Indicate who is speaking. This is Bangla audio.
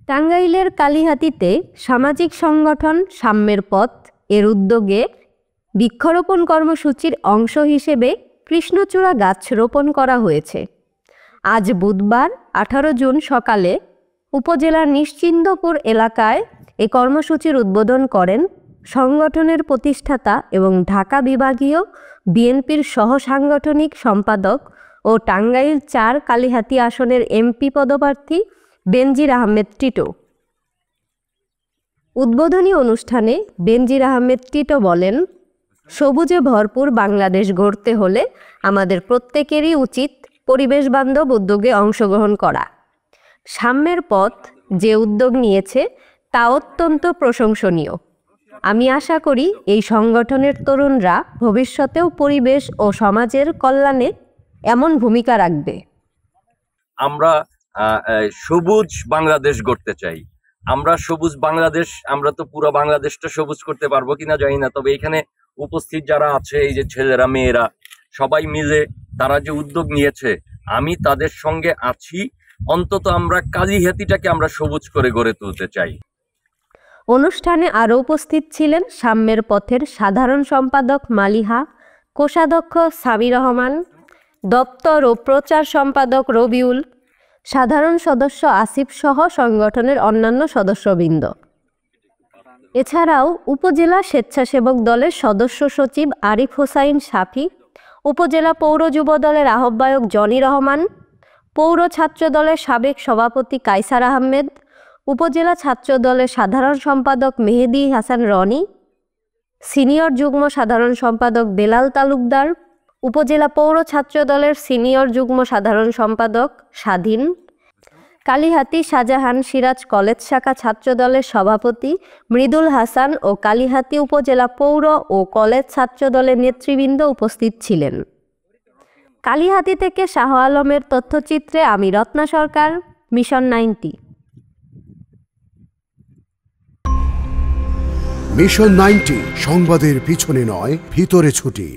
Speaker 1: টাঙ্গাইলের কালিহাতীতে সামাজিক সংগঠন সাম্যের পথ এর উদ্যোগে বৃক্ষরোপণ কর্মসূচির অংশ হিসেবে কৃষ্ণচূড়া গাছ রোপণ করা হয়েছে। আজ বুধবার 18 জুন সকালে উপজেলার নিশ্চিন্দপুর এলাকায় এ কর্মসূচির উদ্বোধন করেন সংগঠনের প্রতিষ্ঠাতা এবং ঢাকা বিভাগীয় বিএনপির সহ-সাংগঠনিক সম্পাদক ও টাঙ্গাইল 4 কালিহাতী আসনের এমপি পদপ্রার্থী বেনজির আহমেদ টিটো। উদ্বোধনী অনুষ্ঠানে বেনজির আহমেদ টিটো বলেন, সবুজে ভরপুর বাংলাদেশ গড়তে হলে আমাদের প্রত্যেকেরই উচিত পরিবেশ বান্ধব উদ্যোগে অংশগ্রহণ করা। সাম্যের পথ যে উদ্যোগ নিয়েছে তা অত্যন্ত প্রশংসনীয়। আমি আশা করি এই সংগঠনের তরুণরা ভবিষ্যতেও পরিবেশ ও সমাজের কল্যাণে এমন ভূমিকা রাখবে।
Speaker 2: আমরা সবুজ বাংলাদেশ গড়তে চাই। আমরা সবুজ বাংলাদেশ, আমরা তো পুরো বাংলাদেশটা সবুজ করতে পারবো কিনা জানি না, তবে এখানে উপস্থিত যারা আছে, এই যে ছেলেরা মেয়েরা সবাই মিলে তারা যে উদ্যোগ নিয়েছে, আমি তাদের সঙ্গে আছি। অন্তত আমরা কালিহাতীটাকে আমরা সবুজ করে গড়ে তুলতে চাই।
Speaker 1: অনুষ্ঠানে আরও উপস্থিত ছিলেন সাম্যের পথের সাধারণ সম্পাদক মালিহা, কোষাধ্যক্ষ সামি রহমান, দপ্তর ও প্রচার সম্পাদক রবিউল, সাধারণ সদস্য আসিফ সহ সংগঠনের অন্যান্য সদস্যবৃন্দ। এছাড়াও উপজেলা স্বেচ্ছাসেবক দলের সদস্য সচিব আরিফ হোসাইন সাফি, উপজেলা পৌর যুব দলের আহ্বায়ক জনি রহমান, পৌর ছাত্র দলের সাবেক সভাপতি কায়সার আহমেদ, উপজেলা ছাত্র দলের সাধারণ সম্পাদক মেহেদি হাসান রনি, সিনিয়র যুগ্ম সাধারণ সম্পাদক বেলাল তালুকদার, উপজেলা পৌর ছাত্র দলের সিনিয়র যুগ্ম সাধারণ সম্পাদক স্বাধীন, কালিহাতী শাহজাহান সিরাজ কলেজ শাখা ছাত্র দলের সভাপতি মৃদুল হাসান ও কালিহাতী উপজেলা পৌর ও কলেজ ছাত্র দলের নেতৃবৃন্দ উপস্থিত ছিলেন। কালিহাতী থেকে শাহ আলমের তথ্যচিত্রে আমি রত্না সরকার, মিশন 90।
Speaker 3: মিশন 90 সংবাদের পিছনে নয়, ভিতরে ছুটি।